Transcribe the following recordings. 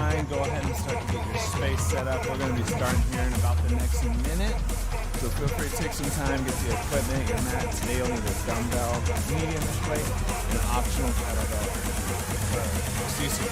mind, go ahead and start to get your space set up. We're going to be starting here in about the next minute. So feel free to take some time, get the equipment, your mat. Today you'll need a dumbbell, medium-ish weight, and an optional kettlebell. See you soon.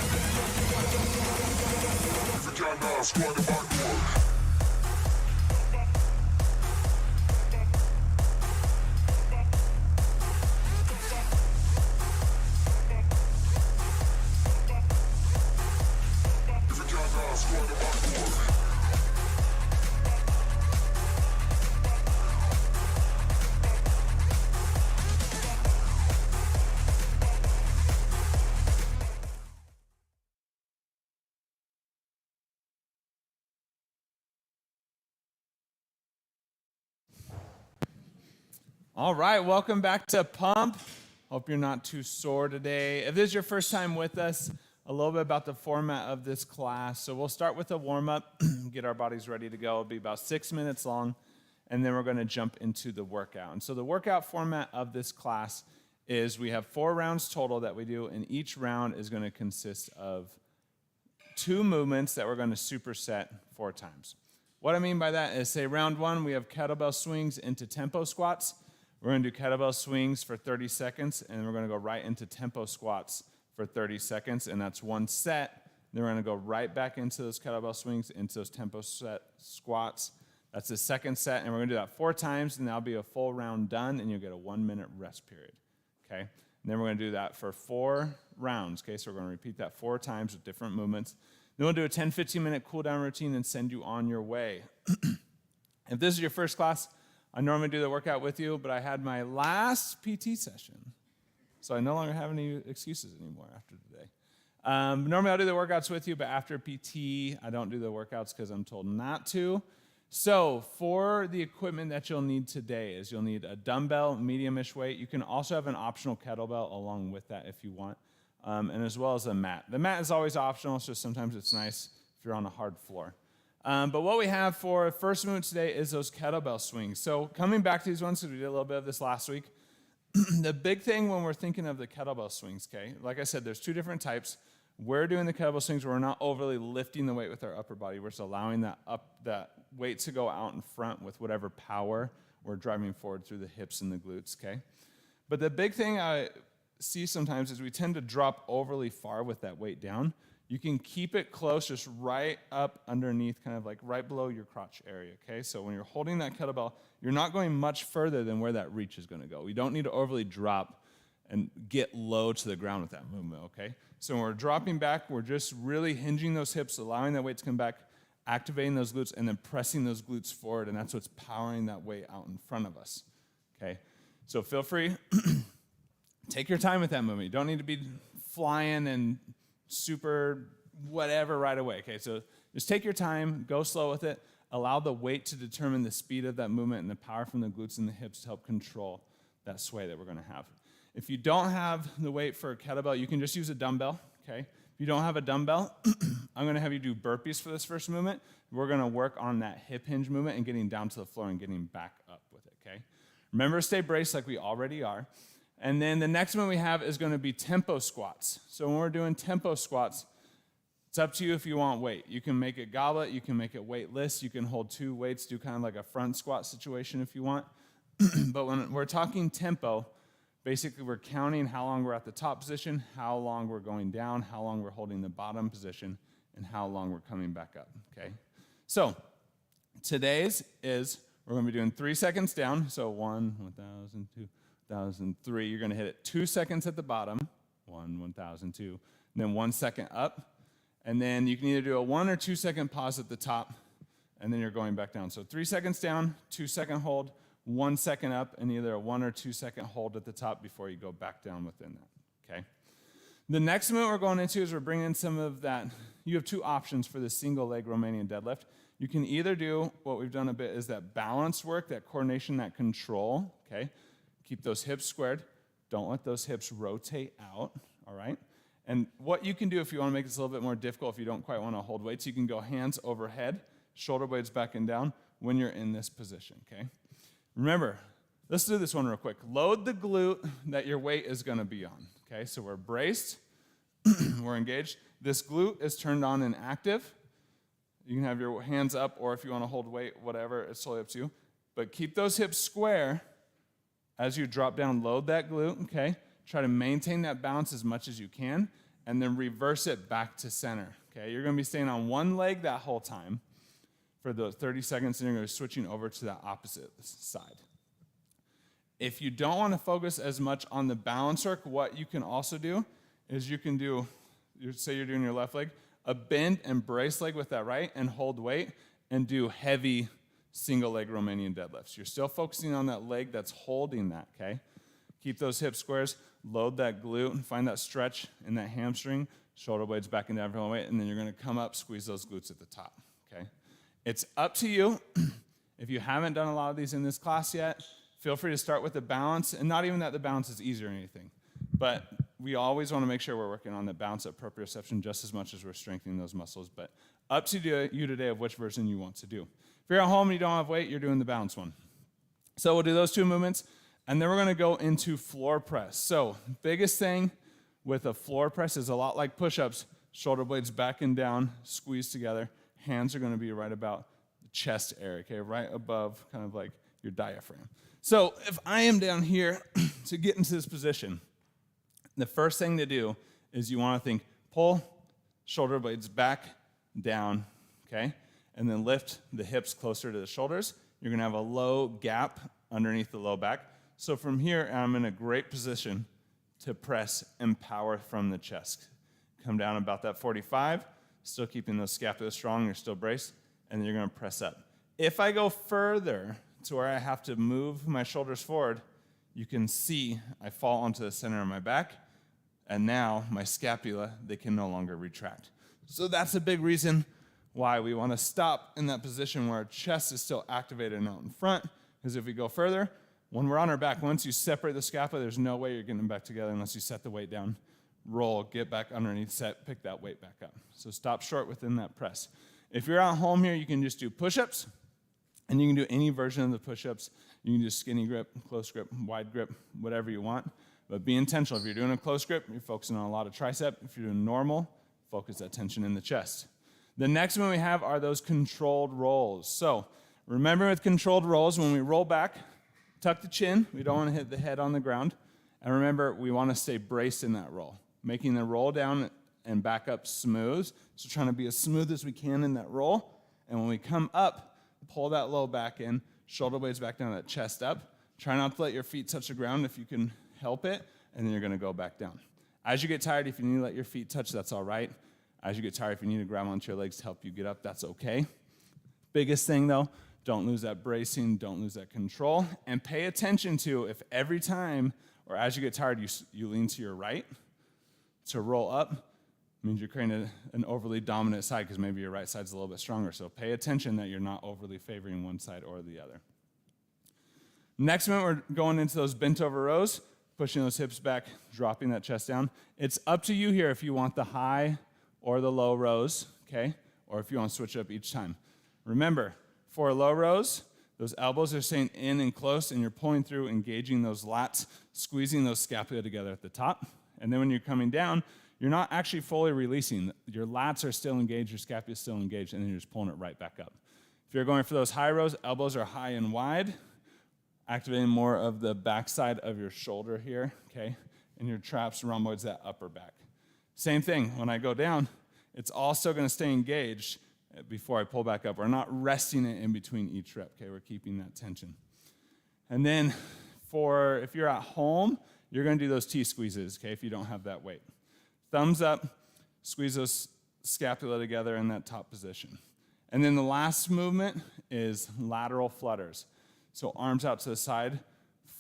All right, welcome back to Pump. Hope you're not too sore today. If this is your first time with us, a little bit about the format of this class. So we'll start with a warm-up, get our bodies ready to go. It'll be about 6 minutes long, and then we're going to jump into the workout. And so the workout format of this class is we have 4 rounds total that we do, and each round is going to consist of 2 movements that we're going to superset 4 times. What I mean by that is, say, round 1, we have kettlebell swings into tempo squats. We're going to do kettlebell swings for 30 seconds, and then we're going to go right into tempo squats for 30 seconds, and that's 1 set. Then we're going to go right back into those kettlebell swings, into those tempo squats. That's the second set, and we're going to do that 4 times, and that'll be a full round done, and you'll get a 1-minute rest period, okay? And then we're going to do that for 4 rounds, okay? So we're going to repeat that 4 times with different movements. Then we'll do a 10, 15-minute cool-down routine and send you on your way. If this is your first class, I normally do the workout with you, but I had my last PT session, so I no longer have any excuses anymore after today. Normally I'll do the workouts with you, but after PT, I don't do the workouts because I'm told not to. So for the equipment that you'll need today is you'll need a dumbbell, medium-ish weight. You can also have an optional kettlebell along with that if you want, and as well as a mat. The mat is always optional, so sometimes it's nice if you're on a hard floor. But what we have for first movement today is those kettlebell swings. So coming back to these ones, because we did a little bit of this last week, the big thing when we're thinking of the kettlebell swings, okay, like I said, there's 2 different types. We're doing the kettlebell swings where we're not overly lifting the weight with our upper body. We're just allowing that weight to go out in front with whatever power we're driving forward through the hips and the glutes, okay? But the big thing I see sometimes is we tend to drop overly far with that weight down. You can keep it close, just right up underneath, kind of like right below your crotch area, okay? So when you're holding that kettlebell, you're not going much further than where that reach is going to go. We don't need to overly drop and get low to the ground with that movement, okay? So when we're dropping back, we're just really hinging those hips, allowing that weight to come back, activating those glutes, and then pressing those glutes forward, and that's what's powering that weight out in front of us, okay? So feel free, take your time with that movement. You don't need to be flying and super whatever right away, okay? So just take your time, go slow with it, allow the weight to determine the speed of that movement and the power from the glutes and the hips to help control that sway that we're going to have. If you don't have the weight for a kettlebell, you can just use a dumbbell, okay? If you don't have a dumbbell, I'm going to have you do burpees for this first movement. We're going to work on that hip hinge movement and getting down to the floor and getting back up with it, okay? Remember to stay braced like we already are. And then the next one we have is going to be tempo squats. So when we're doing tempo squats, it's up to you if you want weight. You can make it goblet, you can make it weightless, you can hold 2 weights, do kind of like a front squat situation if you want. But when we're talking tempo, basically we're counting how long we're at the top position, how long we're going down, how long we're holding the bottom position, and how long we're coming back up, okay? So today's is we're going to be doing 3 seconds down, so 1, 1,000, 2, 1,003. You're going to hit it 2 seconds at the bottom, 1, 1,002, and then 1 second up. And then you can either do a 1 or 2 second pause at the top, and then you're going back down. So 3 seconds down, 2 second hold, 1 second up, and either a 1 or 2 second hold at the top before you go back down within that, okay? The next movement we're going into is we're bringing in some of that. You have 2 options for the single leg Romanian deadlift. You can either do what we've done a bit is that balance work, that coordination, that control, okay? Keep those hips squared. Don't let those hips rotate out, all right? And what you can do if you want to make this a little bit more difficult, if you don't quite want to hold weights, you can go hands overhead, shoulder blades back and down when you're in this position, okay? Remember, let's do this one real quick. Load the glute that your weight is going to be on, okay? So we're braced, we're engaged. This glute is turned on and active. You can have your hands up, or if you want to hold weight, whatever, it's totally up to you. But keep those hips square as you drop down, load that glute, okay? Try to maintain that balance as much as you can, and then reverse it back to center, okay? You're going to be staying on one leg that whole time for the 30 seconds, and you're going to be switching over to the opposite side. If you don't want to focus as much on the balance work, what you can also do is you can do, say you're doing your left leg, a bend and brace leg with that right, and hold weight, and do heavy single leg Romanian deadlifts. You're still focusing on that leg that's holding that, okay? Keep those hip squares, load that glute, and find that stretch in that hamstring, shoulder blades back and down from the weight, and then you're going to come up, squeeze those glutes at the top, okay? It's up to you. If you haven't done a lot of these in this class yet, feel free to start with the balance, and not even that the balance is easy or anything, but we always want to make sure we're working on the balance at proprioception just as much as we're strengthening those muscles, but up to you today of which version you want to do. If you're at home and you don't have weight, you're doing the balance one. So we'll do those two movements, and then we're going to go into floor press. So biggest thing with a floor press is a lot like push-ups, shoulder blades back and down, squeeze together. Hands are going to be right about the chest area, okay, right above kind of like your diaphragm. So if I am down here to get into this position, the first thing to do is you want to think pull, shoulder blades back, down, okay? And then lift the hips closer to the shoulders. You're going to have a low gap underneath the low back. So from here, I'm in a great position to press and power from the chest. Come down about that 45, still keeping those scapulas strong, you're still braced, and then you're going to press up. If I go further to where I have to move my shoulders forward, you can see I fall onto the center of my back, and now my scapula, they can no longer retract. So that's a big reason why we want to stop in that position where our chest is still activated and out in front, because if we go further, when we're on our back, once you separate the scapula, there's no way you're getting them back together unless you set the weight down, roll, get back underneath, set, pick that weight back up. So stop short within that press. If you're at home here, you can just do push-ups, and you can do any version of the push-ups. You can do skinny grip, close grip, wide grip, whatever you want. But be intentional. If you're doing a close grip, you're focusing on a lot of tricep. If you're doing normal, focus that tension in the chest. The next one we have are those controlled rolls. So remember with controlled rolls, when we roll back, tuck the chin. We don't want to hit the head on the ground. And remember, we want to stay braced in that roll, making the roll down and back up smooth. So trying to be as smooth as we can in that roll. And when we come up, pull that low back in, shoulder blades back down, that chest up. Try not to let your feet touch the ground if you can help it, and then you're going to go back down. As you get tired, if you need to let your feet touch, that's all right. As you get tired, if you need to grab onto your legs to help you get up, that's okay. Biggest thing, though, don't lose that bracing, don't lose that control, and pay attention to if every time or as you get tired, you lean to your right to roll up, means you're creating an overly dominant side because maybe your right side's a little bit stronger. So pay attention that you're not overly favoring one side or the other. Next minute, we're going into those bent over rows, pushing those hips back, dropping that chest down. It's up to you here if you want the high or the low rows, okay? Or if you want to switch it up each time. Remember, for low rows, those elbows are staying in and close, and you're pulling through, engaging those lats, squeezing those scapula together at the top. And then when you're coming down, you're not actually fully releasing. Your lats are still engaged, your scapula is still engaged, and then you're just pulling it right back up. If you're going for those high rows, elbows are high and wide, activating more of the backside of your shoulder here, okay? And your traps, rhomboids, that upper back. Same thing, when I go down, it's also going to stay engaged before I pull back up. We're not resting it in between each rep, okay? We're keeping that tension. And then if you're at home, you're going to do those T squeezes, okay, if you don't have that weight. Thumbs up, squeeze those scapula together in that top position. And then the last movement is lateral flutters. So arms out to the side,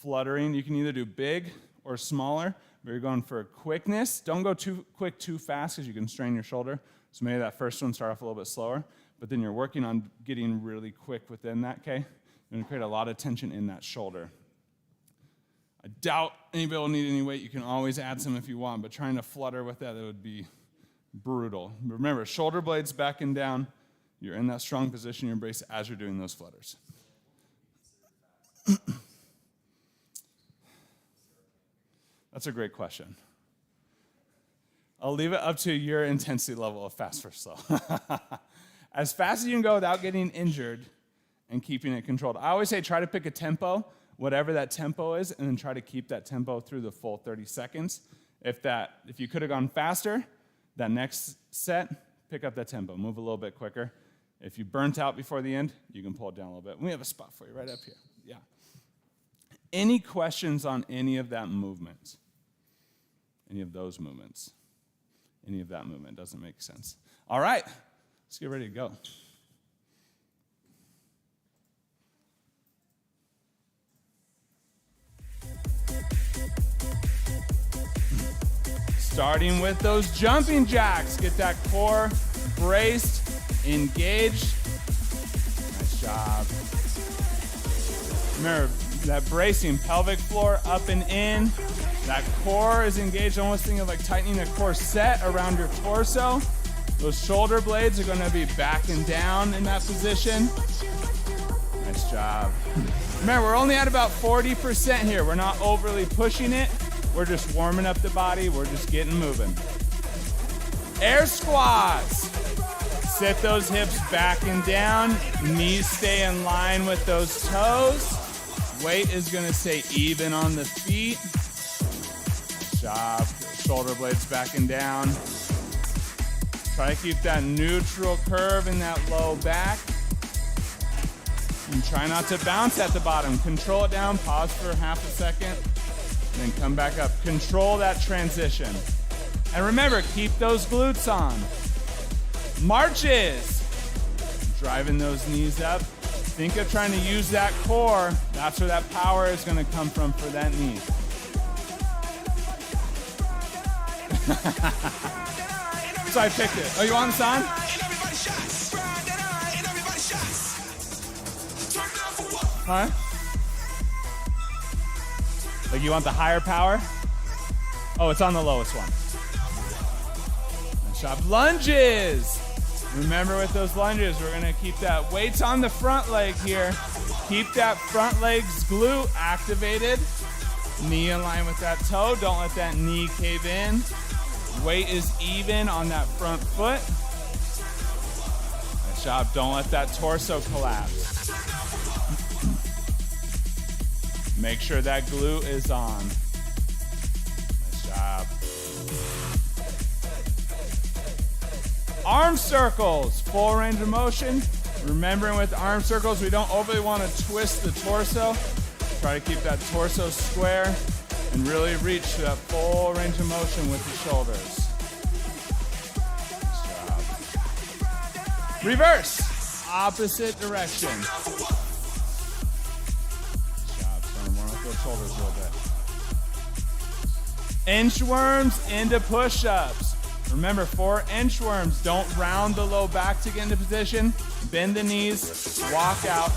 fluttering. You can either do big or smaller, but you're going for quickness. Don't go too quick, too fast, because you can strain your shoulder. So maybe that first one start off a little bit slower, but then you're working on getting really quick within that, okay? You're going to create a lot of tension in that shoulder. I doubt anybody will need any weight. You can always add some if you want, but trying to flutter with that, it would be brutal. Remember, shoulder blades back and down. You're in that strong position, you embrace as you're doing those flutters. That's a great question. I'll leave it up to your intensity level of fast versus slow. As fast as you can go without getting injured and keeping it controlled. I always say try to pick a tempo, whatever that tempo is, and then try to keep that tempo through the full 30 seconds. If you could have gone faster, that next set, pick up that tempo, move a little bit quicker. If you burnt out before the end, you can pull it down a little bit. We have a spot for you right up here. Yeah. Any questions on any of that movement? Any of those movements? Any of that movement doesn't make sense. All right, let's get ready to go. Starting with those jumping jacks. Get that core braced, engaged. Nice job. Remember, that bracing, pelvic floor up and in. That core is engaged. Almost think of like tightening a corset around your torso. Those shoulder blades are going to be back and down in that position. Nice job. Remember, we're only at about 40% here. We're not overly pushing it. We're just warming up the body. We're just getting moving. Air squats. Sit those hips back and down. Knees stay in line with those toes. Weight is going to stay even on the feet. Nice job. Shoulder blades back and down. Try to keep that neutral curve in that low back. And try not to bounce at the bottom. Control it down. Pause for half a second. Then come back up. Control that transition. And remember, keep those glutes on. Marches. Driving those knees up. Think of trying to use that core. That's where that power is going to come from for that knee. So I picked it. Oh, you want this on? Huh? Like you want the higher power? Oh, it's on the lowest one. Nice job. Lunges. Remember with those lunges, we're gonna keep that weights on the front leg here. Keep that front leg's glute activated. Knee in line with that toe. Don't let that knee cave in. Weight is even on that front foot. Nice job. Don't let that torso collapse. Make sure that glute is on. Nice job. Arm circles, full range of motion. Remembering with arm circles, we don't overly want to twist the torso. Try to keep that torso square and really reach to that full range of motion with the shoulders. Nice job. Reverse, opposite direction. Shoulders a little bit. Inchworms into push-ups. Remember, for inchworms, don't round the low back to get into position. Bend the knees, walk out.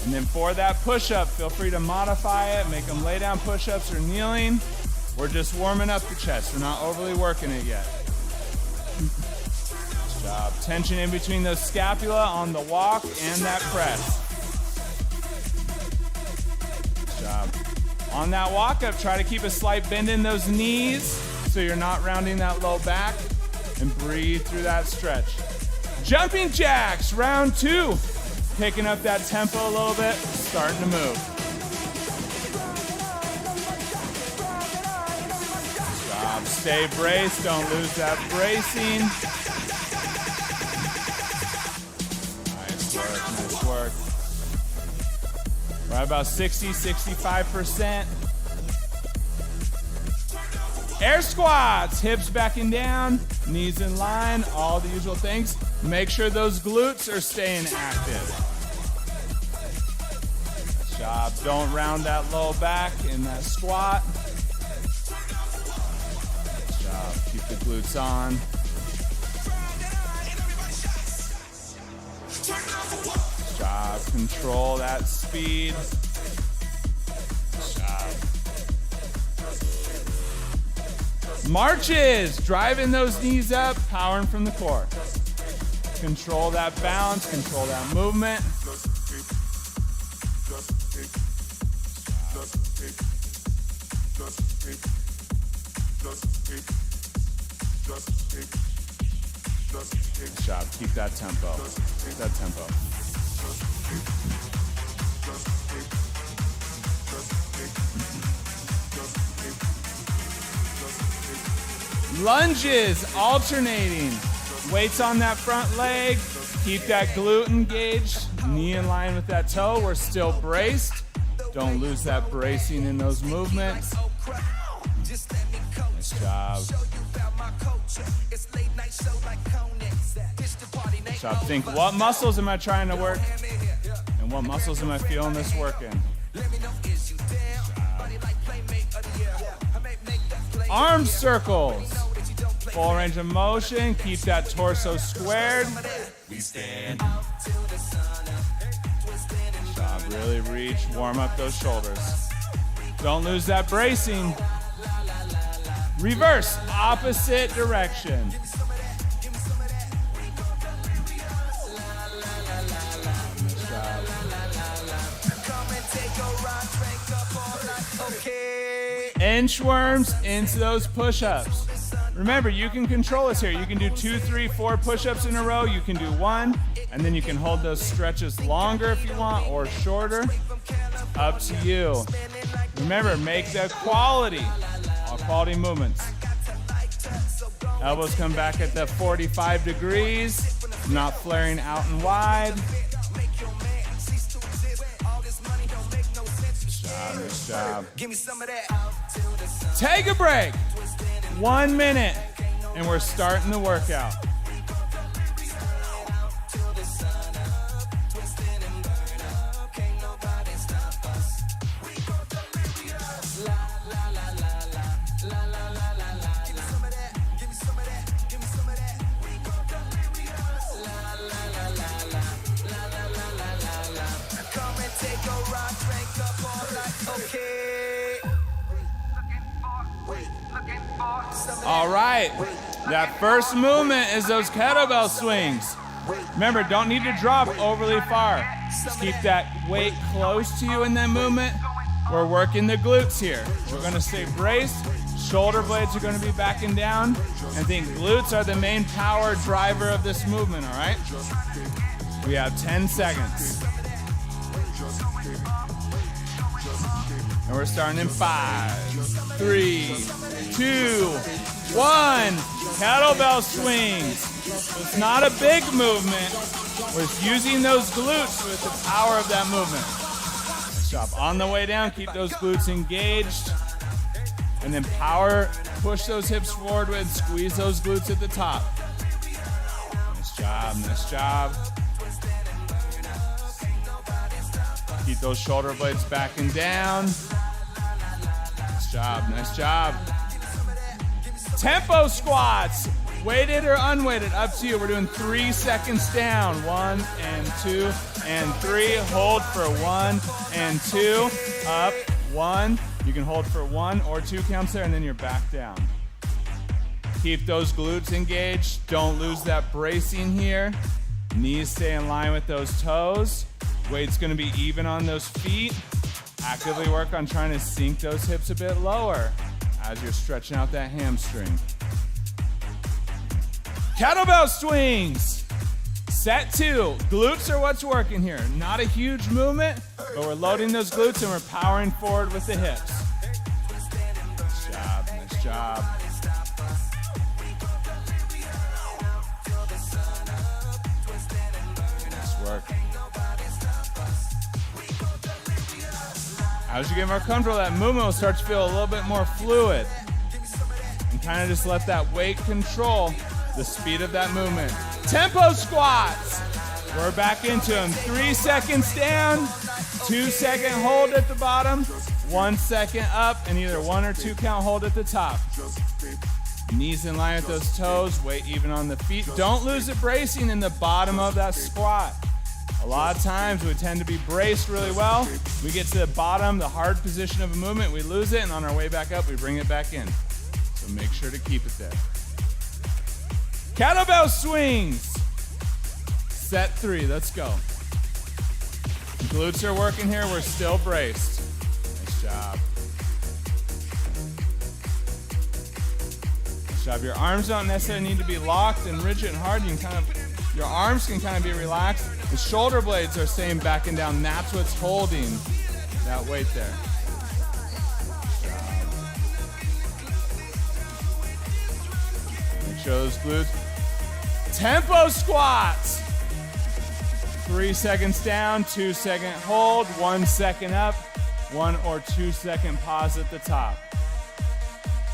And then for that push-up, feel free to modify it. Make them lay down push-ups or kneeling. We're just warming up the chest. We're not overly working it yet. Good job. Tension in between those scapula on the walk and that press. Good job. On that walk up, try to keep a slight bend in those knees so you're not rounding that low back, and breathe through that stretch. Jumping jacks, round 2. Picking up that tempo a little bit, starting to move. Good job. Stay braced, don't lose that bracing. Nice work, nice work. We're at about 60, 65%. Air squats, hips back and down, knees in line, all the usual things. Make sure those glutes are staying active. Good job. Don't round that low back in that squat. Good job. Keep the glutes on. Good job. Control that speed. Good job. Marches, driving those knees up, powering from the core. Control that balance, control that movement. Good job. Keep that tempo. Keep that tempo. Lunges, alternating. Weights on that front leg. Keep that glute engaged. Knee in line with that toe. We're still braced. Don't lose that bracing in those movements. Nice job. Nice job. Think, what muscles am I trying to work? And what muscles am I feeling this working? Arm circles. Full range of motion. Keep that torso squared. Good job. Really reach. Warm up those shoulders. Don't lose that bracing. Reverse. Opposite direction. Inchworms into those push-ups. Remember, you can control this here. You can do 2, 3, 4 push-ups in a row. You can do 1, and then you can hold those stretches longer if you want, or shorter. Up to you. Remember, make the quality. All quality movements. Elbows come back at the 45 degrees. Not flaring out and wide. Nice job. Give me some of that. Take a break. 1 minute, and we're starting the workout. All right, that first movement is those kettlebell swings. Remember, don't need to drop overly far. Just keep that weight close to you in that movement. We're working the glutes here. We're gonna stay braced. Shoulder blades are gonna be backing down. And think glutes are the main power driver of this movement, all right? We have 10 seconds. And we're starting in 5, 3, 2, 1. Kettlebell swings. So it's not a big movement. We're just using those glutes with the power of that movement. Nice job. On the way down, keep those glutes engaged. And then power, push those hips forward with, squeeze those glutes at the top. Nice job, nice job. Keep those shoulder blades backing down. Nice job, nice job. Tempo squats, weighted or unweighted, up to you. We're doing 3 seconds down. 1 and 2 and 3. Hold for 1 and 2. Up, 1. You can hold for 1 or 2 counts there, and then you're back down. Keep those glutes engaged. Don't lose that bracing here. Knees stay in line with those toes. Weight's gonna be even on those feet. Actively work on trying to sink those hips a bit lower as you're stretching out that hamstring. Kettlebell swings. Set 2. Glutes are what's working here. Not a huge movement, but we're loading those glutes and we're powering forward with the hips. Nice job, nice job. Nice work. As you get more comfortable, that movement will start to feel a little bit more fluid. And kind of just let that weight control the speed of that movement. Tempo squats. We're back into them. 3 seconds down, 2 second hold at the bottom, 1 second up, and either 1 or 2 count hold at the top. Knees in line with those toes, weight even on the feet. Don't lose the bracing in the bottom of that squat. A lot of times we tend to be braced really well. We get to the bottom, the hard position of a movement, we lose it, and on our way back up, we bring it back in. So make sure to keep it there. Kettlebell swings. Set 3, let's go. Glutes are working here, we're still braced. Nice job. Nice job. Your arms don't necessarily need to be locked and rigid and hard. Your arms can kind of be relaxed. The shoulder blades are staying back and down. That's what's holding that weight there. Make sure those glutes. Tempo squats. 3 seconds down, 2 second hold, 1 second up, 1 or 2 second pause at the top.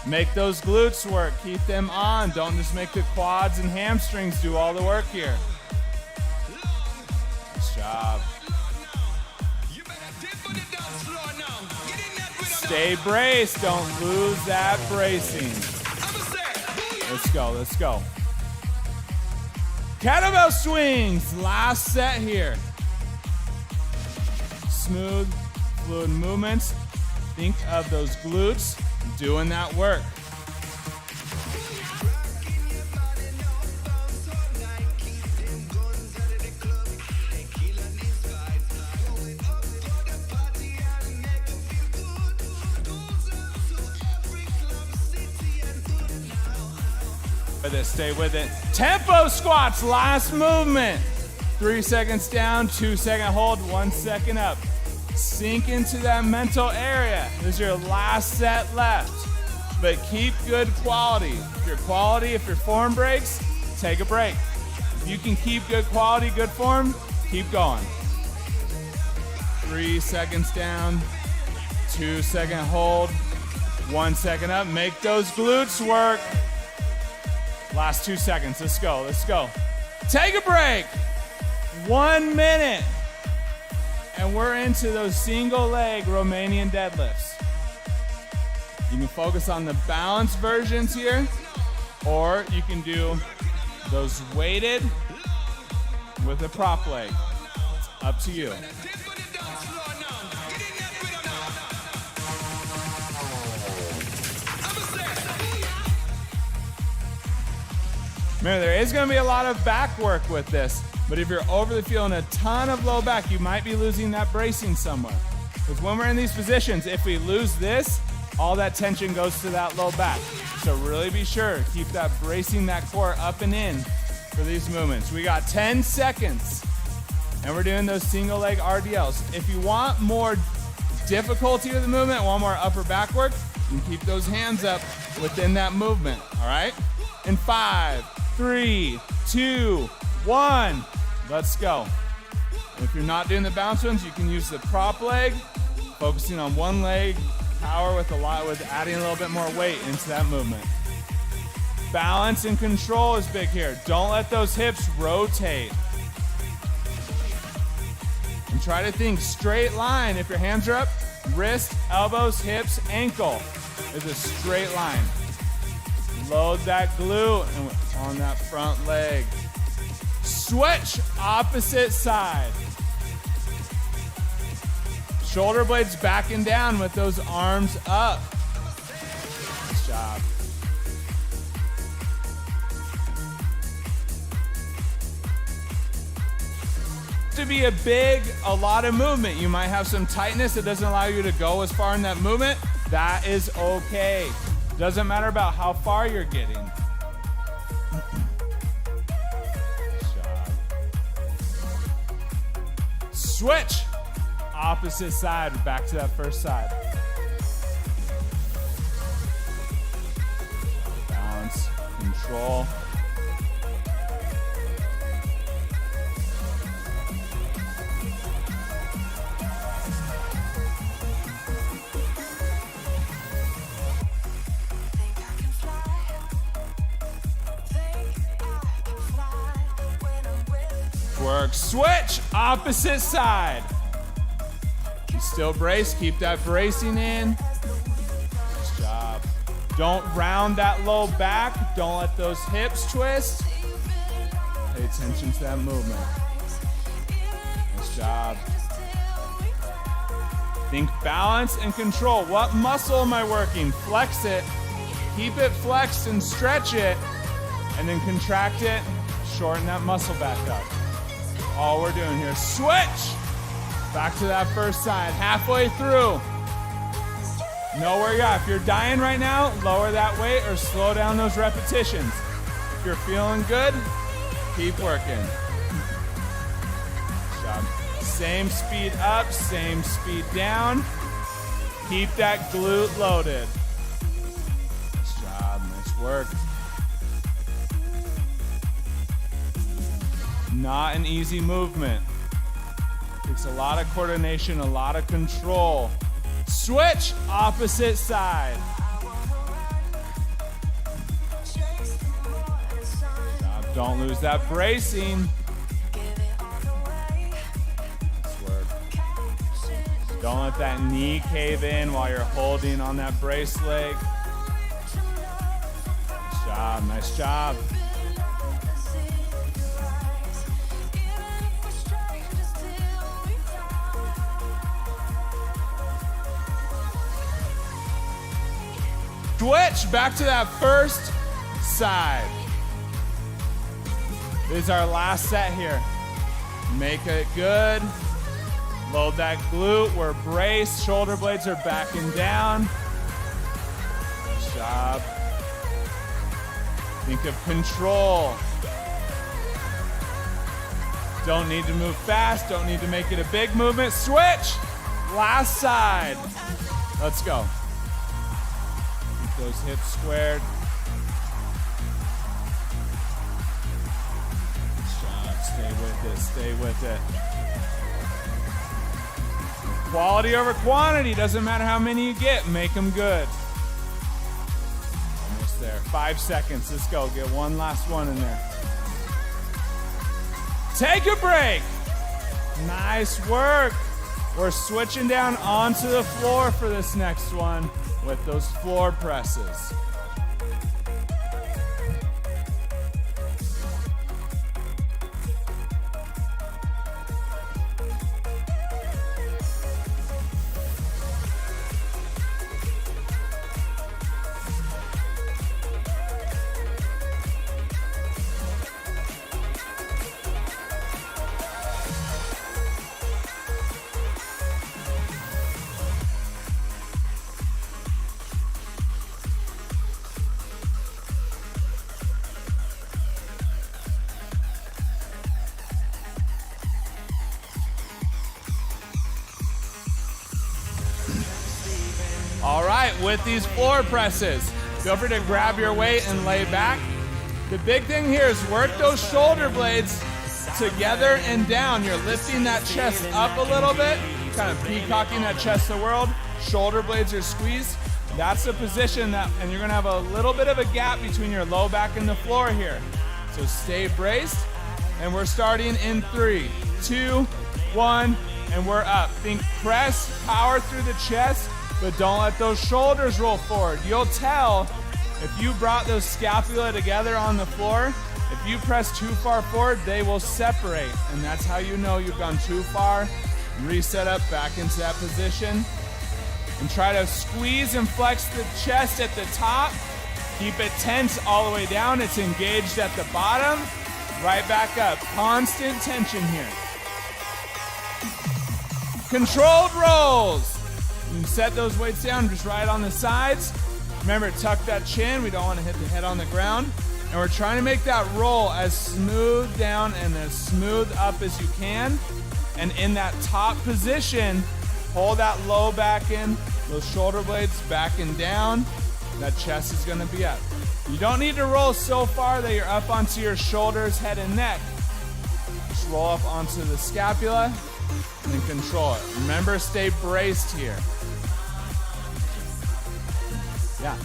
Make those glutes work, keep them on. Don't just make the quads and hamstrings do all the work here. Nice job. Stay braced, don't lose that bracing. Let's go, let's go. Kettlebell swings, last set here. Smooth, fluid movements. Think of those glutes doing that work. Stay with it. Tempo squats, last movement. 3 seconds down, 2 second hold, 1 second up. Sink into that mental area. This is your last set left. But keep good quality. If your form breaks, take a break. If you can keep good quality, good form, keep going. 3 seconds down, 2 second hold, 1 second up. Make those glutes work. Last 2 seconds, let's go, let's go. Take a break, 1 minute. And we're into those single leg Romanian deadlifts. You can focus on the balanced versions here, or you can do those weighted with a prop leg. It's up to you. Remember, there is going to be a lot of back work with this, but if you're overly feeling a ton of low back, you might be losing that bracing somewhere. Because when we're in these positions, if we lose this, all that tension goes to that low back. So really be sure, keep that bracing that core up and in for these movements. We got 10 seconds, and we're doing those single leg RDLs. If you want more difficulty with the movement, want more upper back work, you can keep those hands up within that movement, all right? In 5, 3, 2, 1, let's go. If you're not doing the bounce ones, you can use the prop leg, focusing on one leg, power with adding a little bit more weight into that movement. Balance and control is big here. Don't let those hips rotate. And try to think straight line. If your hands are up, wrist, elbows, hips, ankle is a straight line. Load that glute on that front leg. Switch opposite side. Shoulder blades backing down with those arms up. Nice job. To be a lot of movement. You might have some tightness that doesn't allow you to go as far in that movement. That is okay. Doesn't matter about how far you're getting. Switch. Opposite side, back to that first side. Balance, control. Work, switch, opposite side. Still brace, keep that bracing in. Nice job. Don't round that low back. Don't let those hips twist. Pay attention to that movement. Nice job. Think balance and control. What muscle am I working? Flex it. Keep it flexed and stretch it. And then contract it. Shorten that muscle back up. All we're doing here. Switch. Back to that first side, halfway through. Know where you're at. If you're dying right now, lower that weight or slow down those repetitions. If you're feeling good, keep working. Good job. Same speed up, same speed down. Keep that glute loaded. Nice job, nice work. Not an easy movement. Takes a lot of coordination, a lot of control. Switch, opposite side. Don't lose that bracing. Nice work. Don't let that knee cave in while you're holding on that brace leg. Nice job, nice job. Switch back to that first side. This is our last set here. Make it good. Load that glute. We're braced. Shoulder blades are backing down. Nice job. Think of control. Don't need to move fast. Don't need to make it a big movement. Switch. Last side. Let's go. Keep those hips squared. Stay with it, stay with it. Quality over quantity. Doesn't matter how many you get, make them good. Almost there. 5 seconds. Let's go. Get one last one in there. Take a break. Nice work. We're switching down onto the floor for this next one with those floor presses. All right, with these floor presses, feel free to grab your weight and lay back. The big thing here is work those shoulder blades together and down. You're lifting that chest up a little bit, kind of peacocking that chest to the world. Shoulder blades are squeezed. That's the position that, and you're gonna have a little bit of a gap between your low back and the floor here. So stay braced, and we're starting in 3, 2, 1, and we're up. Think press, power through the chest, but don't let those shoulders roll forward. You'll tell if you brought those scapula together on the floor, if you press too far forward, they will separate. And that's how you know you've gone too far. Reset up back into that position. And try to squeeze and flex the chest at the top. Keep it tense all the way down. It's engaged at the bottom. Right back up. Constant tension here. Controlled rolls. You can set those weights down just right on the sides. Remember, tuck that chin. We don't want to hit the head on the ground. And we're trying to make that roll as smooth down and as smooth up as you can. And in that top position, hold that low back in, those shoulder blades backing down. That chest is going to be up. You don't need to roll so far that you're up onto your shoulders, head, and neck. Just roll up onto the scapula and then control it. Remember, stay braced here. Yeah.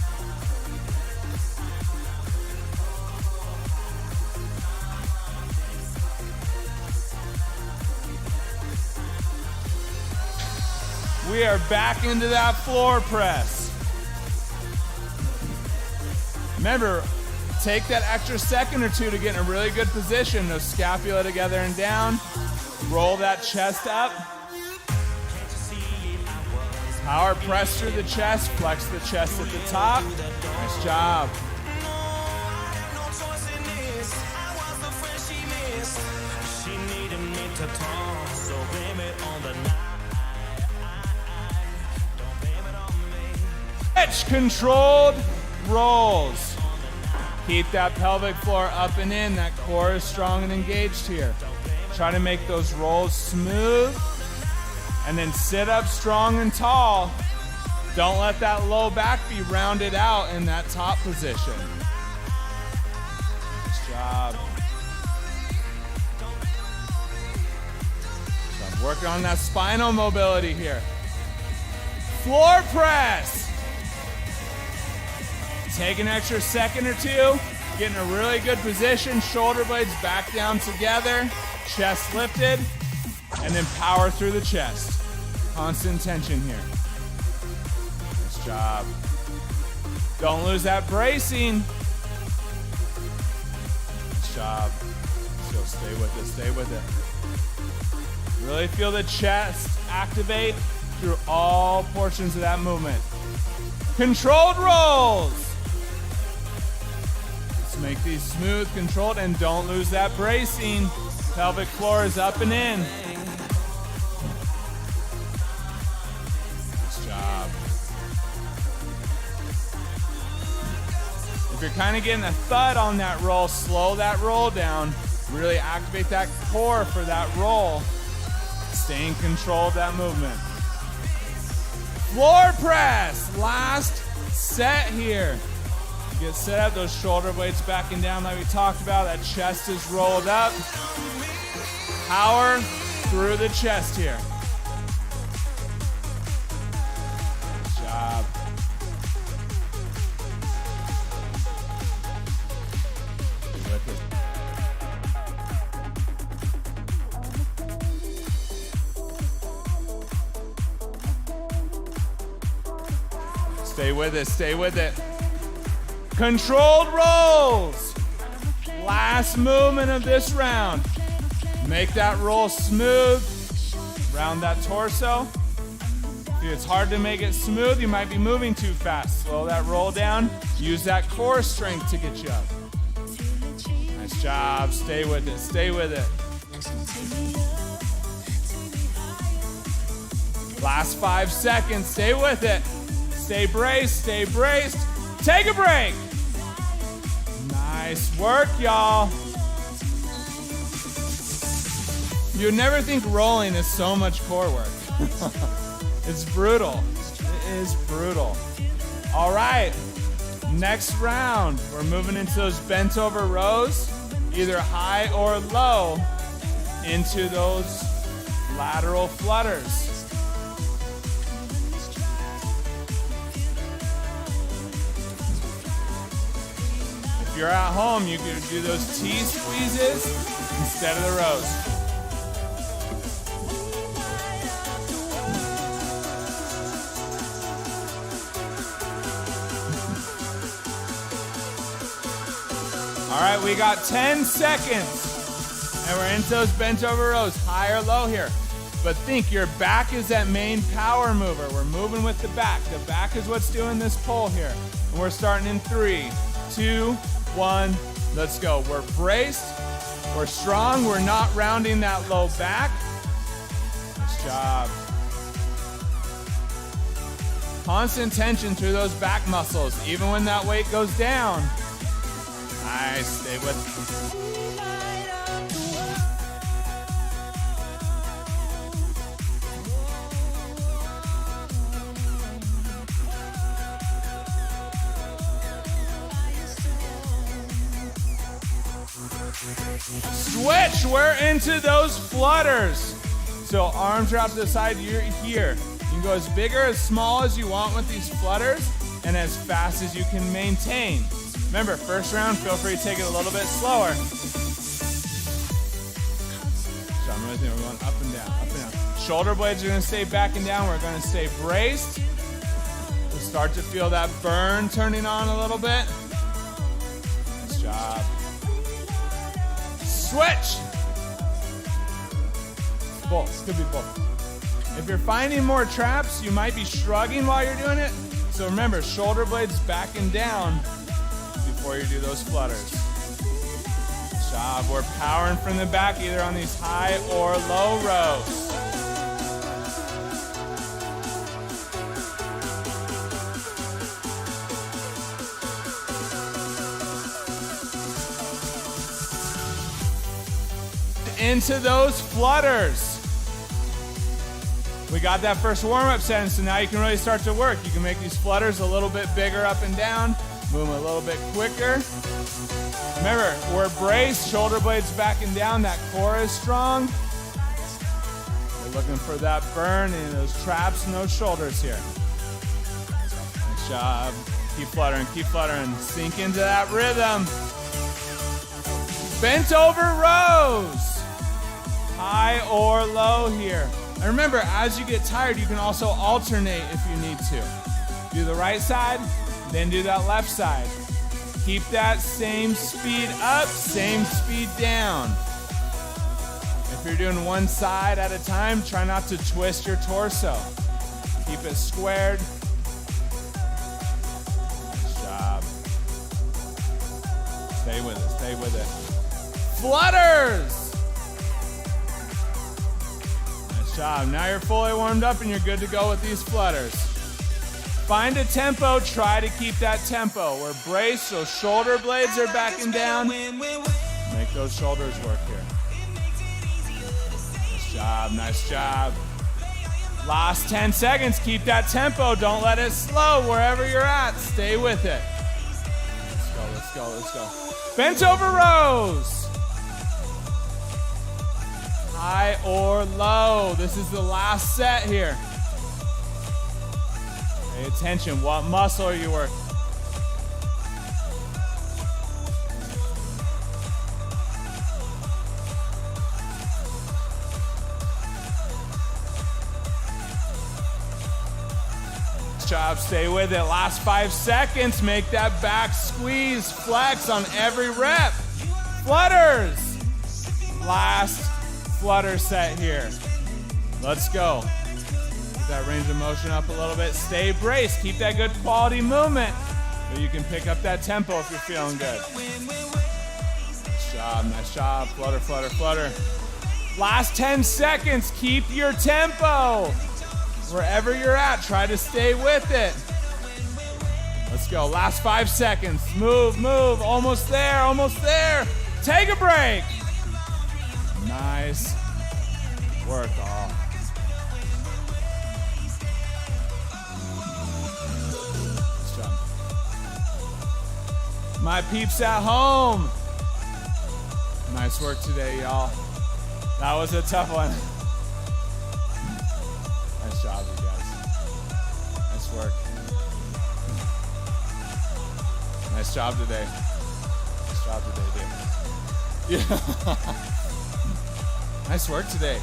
We are back into that floor press. Remember, take that extra second or two to get in a really good position. Those scapula together and down. Roll that chest up. Power press through the chest, flex the chest at the top. Nice job. Switch, controlled rolls. Keep that pelvic floor up and in. That core is strong and engaged here. Try to make those rolls smooth. And then sit up strong and tall. Don't let that low back be rounded out in that top position. Nice job. So working on that spinal mobility here. Floor press. Take an extra second or two. Get in a really good position. Shoulder blades back down together. Chest lifted. And then power through the chest. Constant tension here. Nice job. Don't lose that bracing. Nice job. So stay with it, stay with it. Really feel the chest activate through all portions of that movement. Controlled rolls. Let's make these smooth, controlled, and don't lose that bracing. Pelvic floor is up and in. If you're kind of getting a thud on that roll, slow that roll down. Really activate that core for that roll. Stay in control of that movement. Floor press, last set here. Get set up, those shoulder blades backing down like we talked about. That chest is rolled up. Power through the chest here. Good job. Stay with it, stay with it. Controlled rolls. Last movement of this round. Make that roll smooth. Round that torso. If it's hard to make it smooth, you might be moving too fast. Slow that roll down. Use that core strength to get you up. Nice job, stay with it, stay with it. Last 5 seconds, stay with it. Stay braced, stay braced. Take a break. Nice work, y'all. You'd never think rolling is so much core work. It's brutal. It is brutal. All right, next round. We're moving into those bent over rows, either high or low, into those lateral flutters. If you're at home, you can do those T squeezes instead of the rows. All right, we got 10 seconds, and we're into those bent over rows, high or low here. But think, your back is that main power mover. We're moving with the back. The back is what's doing this pull here. And we're starting in 3, 2, 1, let's go. We're braced, we're strong, we're not rounding that low back. Nice job. Constant tension through those back muscles, even when that weight goes down. Nice, stay with it. Switch, we're into those flutters. So arms are out to the side, you're here. You can go as big or as small as you want with these flutters and as fast as you can maintain. Remember, first round, feel free to take it a little bit slower. So I'm really thinking we're going up and down, up and down. Shoulder blades are gonna stay back and down. We're gonna stay braced. We'll start to feel that burn turning on a little bit. Nice job. Switch. Both, could be both. If you're finding more traps, you might be shrugging while you're doing it. So remember, shoulder blades back and down before you do those flutters. Good job. We're powering from the back, either on these high or low rows. into those flutters. We got that first warm-up sentence, so now you can really start to work. You can make these flutters a little bit bigger up and down, move them a little bit quicker. Remember, we're braced, shoulder blades back and down, that core is strong. We're looking for that burn in those traps and those shoulders here. Nice job. Keep fluttering, sink into that rhythm. Bent over rows, high or low here. And remember, as you get tired, you can also alternate if you need to. Do the right side, then do that left side. Keep that same speed up, same speed down. If you're doing one side at a time, try not to twist your torso. Keep it squared. Nice job. Stay with it, stay with it. Flutters! Nice job. Now you're fully warmed up and you're good to go with these flutters. Find a tempo, try to keep that tempo. We're braced, so shoulder blades are back and down. Make those shoulders work here. Nice job, nice job. Last 10 seconds, keep that tempo. Don't let it slow wherever you're at. Stay with it. Let's go, let's go, let's go. Bent over rows. High or low. This is the last set here. Pay attention. What muscle are you working? Nice job. Stay with it. Last 5 seconds. Make that back squeeze. Flex on every rep. Flutters. Last flutter set here. Let's go. That range of motion up a little bit. Stay braced. Keep that good quality movement so you can pick up that tempo if you're feeling good. Nice job, nice job. Flutter, flutter, flutter. Last 10 seconds. Keep your tempo. Wherever you're at, try to stay with it. Let's go. Last 5 seconds. Move, move. Almost there, almost there. Take a break. Nice work, all. My peeps at home. Nice work today, y'all. That was a tough one. Nice job, you guys. Nice work. Nice job today. Nice job today, dude. Yeah. Nice work today.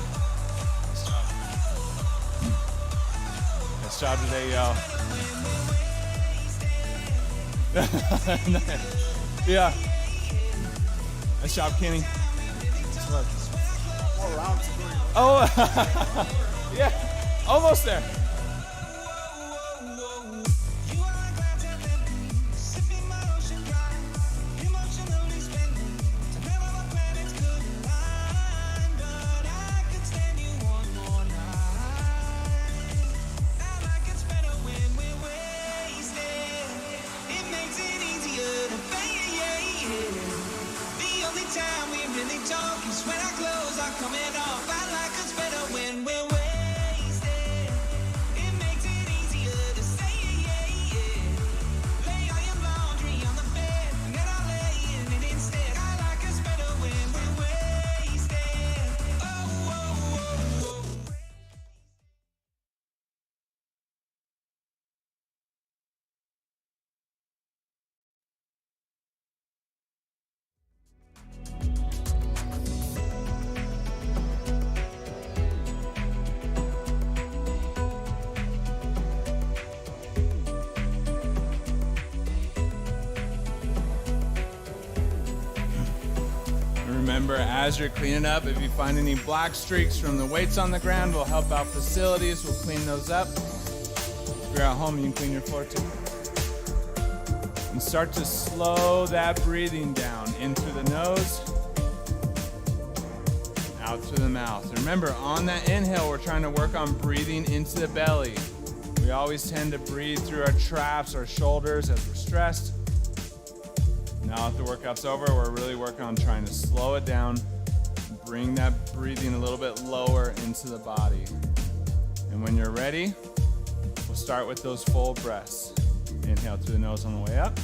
Nice job. Nice job today, y'all. Yeah. Nice job, Kenny. Oh, yeah. Almost there. Remember, as you're cleaning up, if you find any black streaks from the weights on the ground, we'll help out facilities. We'll clean those up. If you're at home, you can clean your floor too. And start to slow that breathing down into the nose, out through the mouth. Remember, on that inhale, we're trying to work on breathing into the belly. We always tend to breathe through our traps, our shoulders as we're stressed. Now that the workout's over, we're really working on trying to slow it down, Bring that breathing a little bit lower into the body. And when you're ready, we'll start with those full breaths. Inhale through the nose on the way up.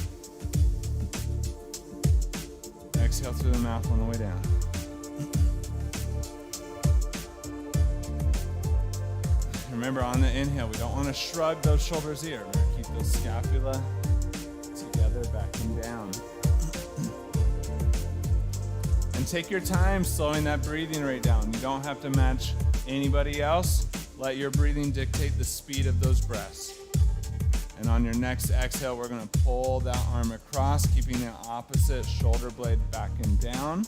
Exhale through the mouth on the way down. Remember, on the inhale, we don't want to shrug those shoulders here. We're going to keep those scapula together, back and down. And take your time slowing that breathing rate down. You don't have to match anybody else. Let your breathing dictate the speed of those breaths. And on your next exhale, we're going to pull that arm across, keeping the opposite shoulder blade back and down.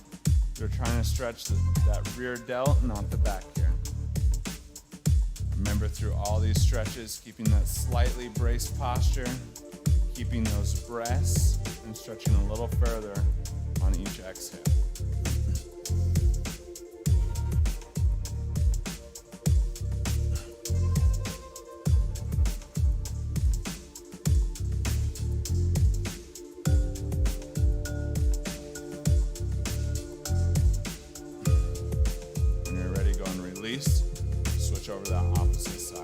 You're trying to stretch that rear delt, not the back here. Remember, through all these stretches, keeping that slightly braced posture, keeping those breaths, and stretching a little further on each exhale. When you're ready, go and release. Switch over to the opposite side.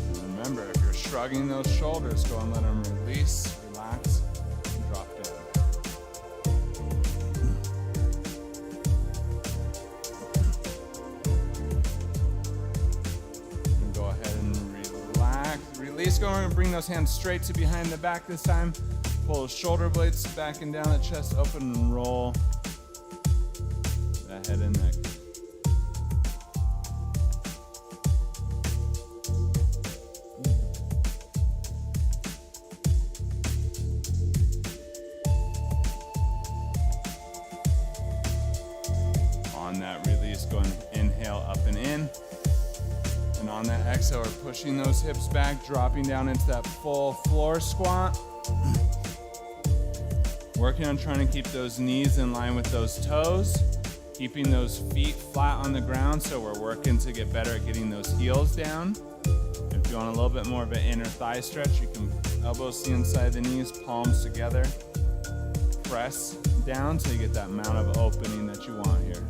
And remember, if you're shrugging those shoulders, go and let them release, relax, and drop down. And go ahead and release. Go and bring those hands straight to behind the back this time. Pull those shoulder blades back and down, the chest open, and roll that head and neck. On that release, go and inhale up and in. And on that exhale, we're pushing those hips back, dropping down into that full floor squat. Working on trying to keep those knees in line with those toes, keeping those feet flat on the ground, so we're working to get better at getting those heels down. If you want a little bit more of an inner thigh stretch, you can elbows see inside the knees, palms together. Press down till you get that amount of opening that you want here.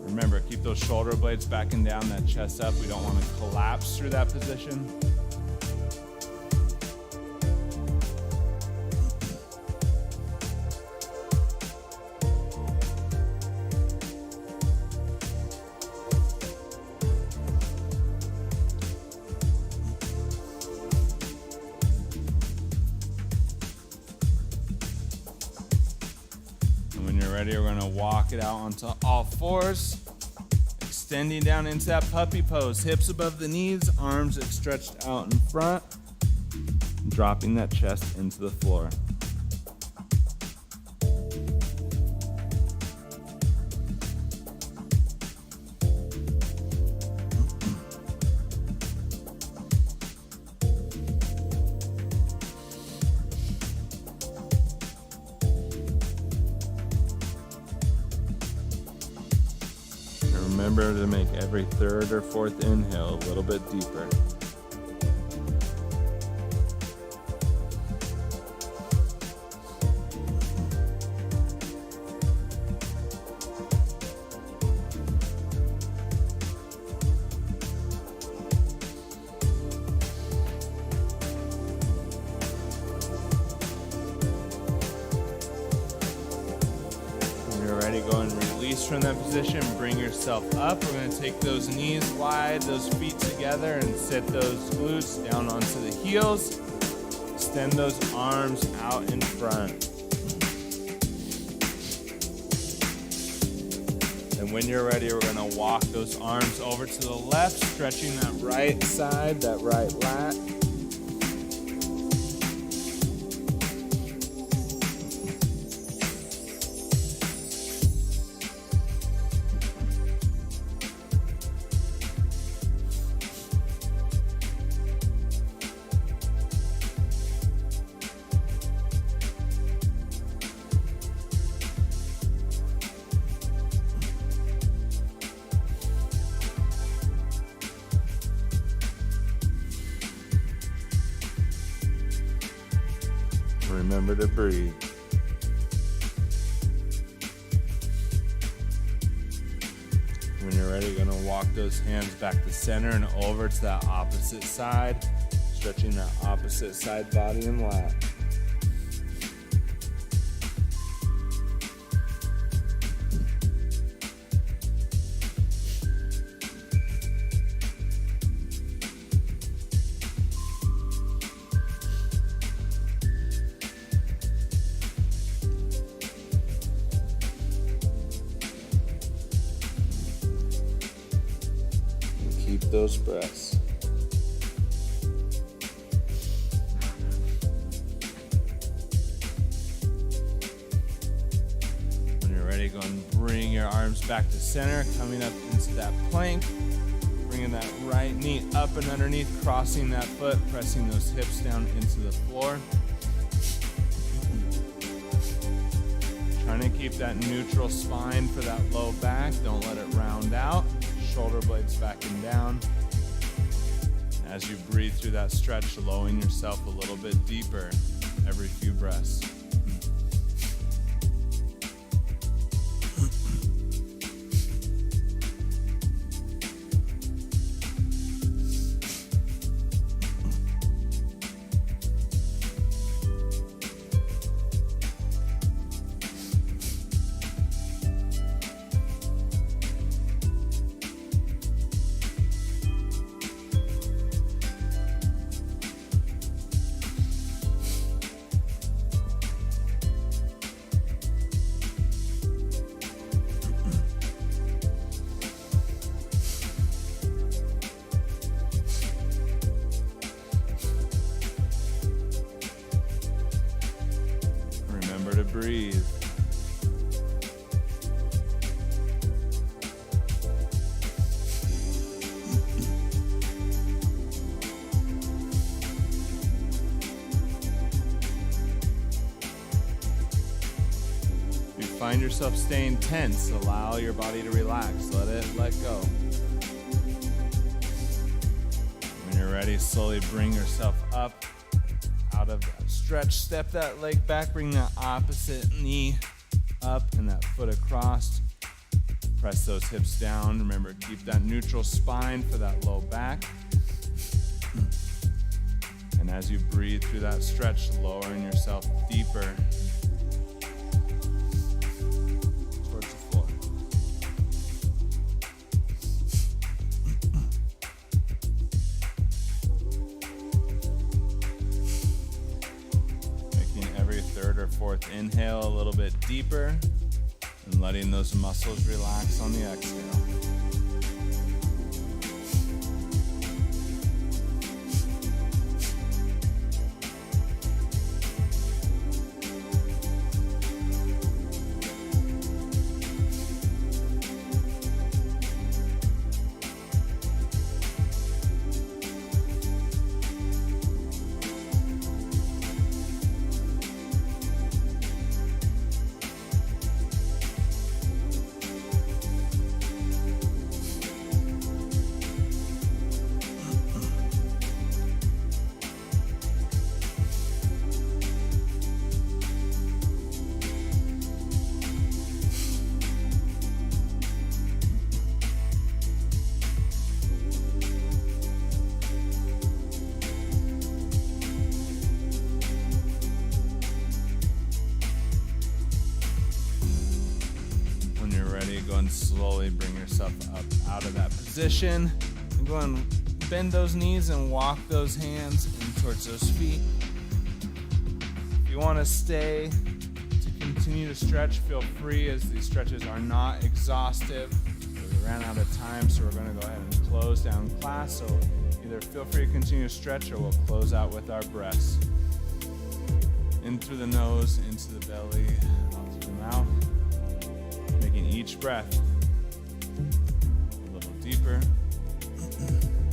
Remember, keep those shoulder blades back and down, that chest up. We don't want to collapse through that position. And when you're ready, we're going to walk it out onto all fours. Extending down into that puppy pose, hips above the knees, arms stretched out in front, dropping that chest into the floor. Remember to make every third or fourth inhale a little bit deeper. When you're ready, go and release from that position. Bring yourself up. We're going to take those knees wide, those feet together, and sit those glutes down onto the heels. Extend those arms out in front. And when you're ready, we're going to walk those arms over to the left, stretching that right side, that right lat. Remember to breathe. When you're ready, you're gonna walk those hands back to center and over to that opposite side, stretching that opposite side body and lat. Keep those breaths. When you're ready, go and bring your arms back to center, coming up into that plank, bringing that right knee up and underneath, crossing that foot, pressing those hips down into the floor. Trying to keep that neutral spine for that low back. Don't let it round out. Shoulder blades back and down. As you breathe through that stretch, lowering yourself a little bit deeper every few breaths. To breathe. If you find yourself staying tense, allow your body to relax. Let go. When you're ready, slowly bring yourself up out of that stretch. Step that leg back, bring that opposite knee up and that foot across. Press those hips down. Remember, keep that neutral spine for that low back. And as you breathe through that stretch, lowering yourself deeper towards the floor. Third or fourth inhale a little bit deeper and letting those muscles relax on the exhale. Go and slowly bring yourself up out of that position. And go and bend those knees and walk those hands in towards those feet. If you want to stay to continue to stretch, feel free, as these stretches are not exhaustive. We ran out of time, so we're going to go ahead and close down class. So either feel free to continue to stretch, or we'll close out with our breaths. In through the nose, into the belly, out through the mouth. Making each breath a little deeper,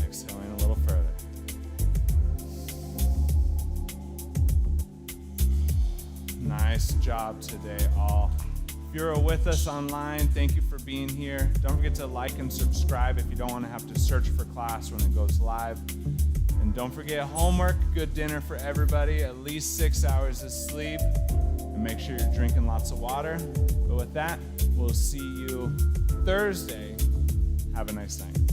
exhaling a little further. Nice job today, all. If you're with us online, thank you for being here. Don't forget to like and subscribe if you don't want to have to search for class when it goes live. And don't forget homework, good dinner for everybody, at least 6 hours of sleep, and make sure you're drinking lots of water. But with that, we'll see you Thursday. Have a nice night.